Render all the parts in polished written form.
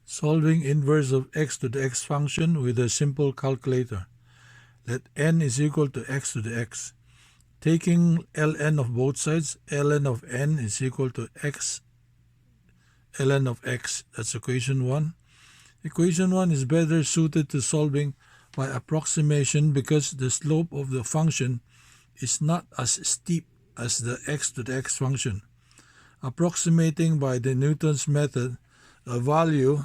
Solving inverse of x to the x function with a simple calculator. Let n is equal to x to the x. Taking ln of both sides, ln of n is equal to x ln of x. That's equation 1. Equation 1 is better suited to solving by approximation because the slope of the function is not as steep as the x to the x function. Approximating by the Newton's method, a value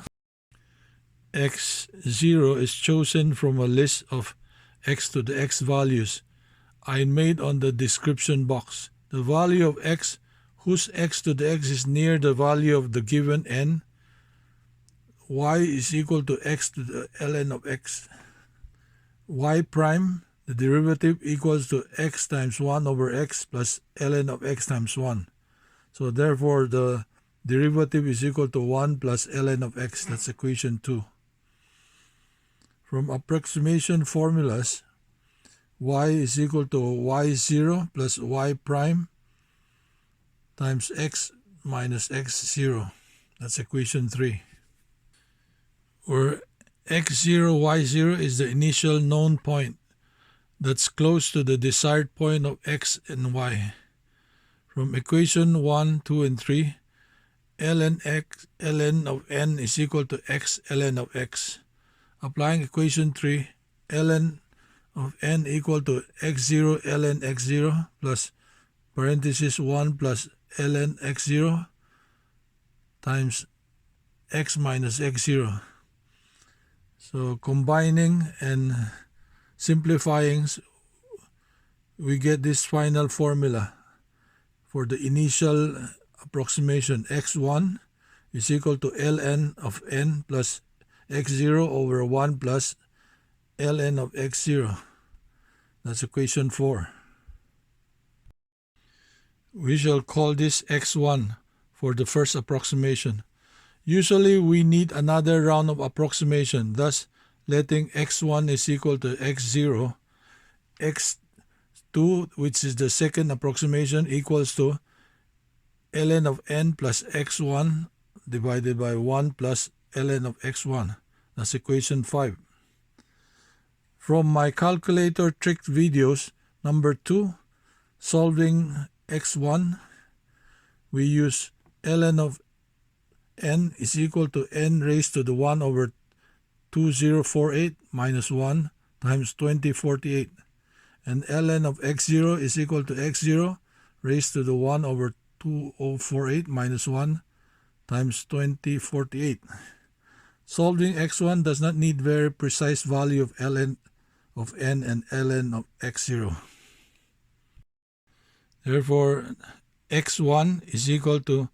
x0 is chosen from a list of x to the x values I made on the description box. The value of x whose x to the x is near the value of the given n, y is equal to x to the ln of x. Y prime, the derivative equals to x times 1 over x plus ln of x times 1. So therefore the derivative is equal to 1 plus ln of x. That's equation 2. From approximation formulas, y is equal to y0 plus y prime times x minus x0. That's equation 3. Where x0, y0 is the initial known point that's close to the desired point of x and y. From equation 1, 2, and 3, ln of n is equal to x ln of x. Applying equation 3, ln of n equal to x0 ln x0 plus parenthesis 1 plus ln x0 times x minus x0. So combining and simplifying, we get this final formula for the initial approximation. x1 is equal to ln of n plus x0 over 1 plus ln of x0. That's equation 4. We shall call this x1 for the first approximation. Usually we need another round of approximation, thus letting x1 is equal to x0, x2, which is the second approximation, equals to ln of n plus x1 divided by 1 plus ln of x1. That's equation 5. From my calculator trick videos, number 2, solving x1, we use ln of n is equal to n raised to the 1 over 2048 minus 1 times 2048. And ln of x0 is equal to x0 raised to the 1 over 2048 minus 1 times 2048. Solving x1 does not need very precise value of ln of n and ln of x0. Therefore, x1 is equal to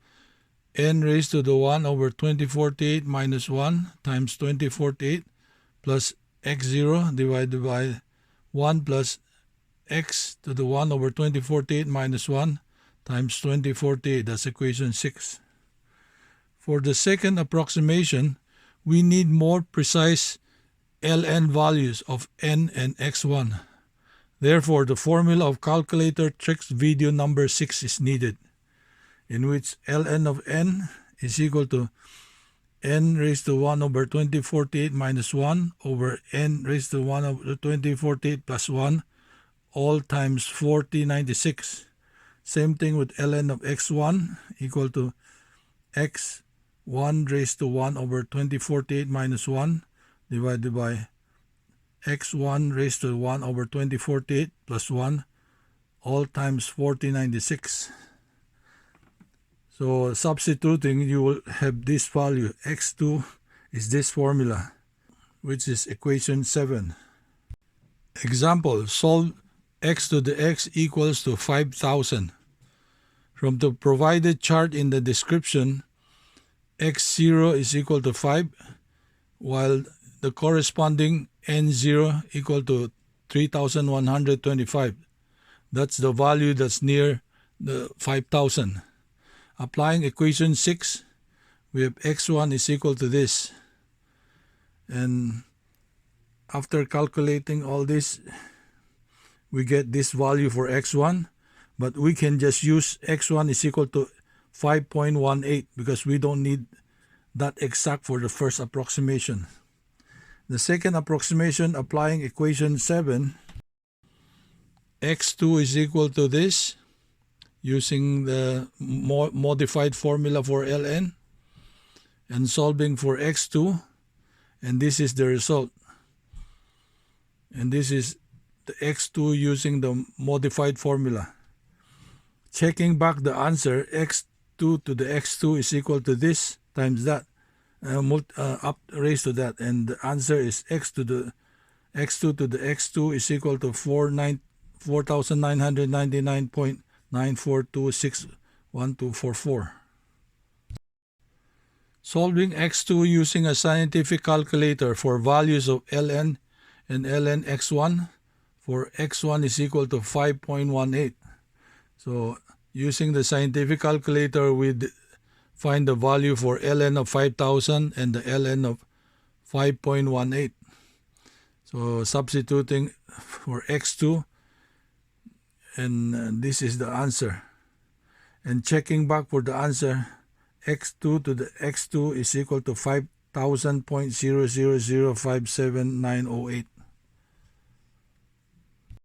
n raised to the 1 over 2048 minus 1 times 2048 plus x0 divided by 1 plus x to the 1 over 2048 minus 1 times 2048. That's equation 6. For the second approximation, we need more precise ln values of n and x1. Therefore, the formula of calculator tricks video number 6 is needed, in which ln of n is equal to n raised to 1 over 2048 minus 1 over n raised to 1 over 2048 plus 1, all times 4096. Same thing with ln of x1 equal to x1 raised to 1 over 2048 minus 1 divided by x1 raised to 1 over 2048 plus 1, all times 4096. So substituting, you will have this value. x2 is this formula, which is equation 7. Example, solve x to the x equals to 5,000. From the provided chart in the description, x0 is equal to 5, while the corresponding n0 equal to 3,125. That's the value that's near the 5,000. Applying equation 6, we have x1 is equal to this. And after calculating all this, we get this value for x1. But we can just use x1 is equal to 5.18 because we don't need that exact for the first approximation. The second approximation, applying equation 7, x2 is equal to this, using the modified formula for ln, and solving for x2, and this is the result. And this is the x2 using the modified formula. Checking back the answer, x2 to the x2 is equal to this times that, up raised to that, and the answer is x2 to the x2 is equal to 4,999.94261244. Solving x2 using a scientific calculator for values of ln and ln x1, for x1 is equal to 5.18. So using the scientific calculator, we find the value for ln of 5,000 and the ln of 5.18. So substituting for x2, and this is the answer. And checking back for the answer, x2 to the x2 is equal to 5,000.00057908.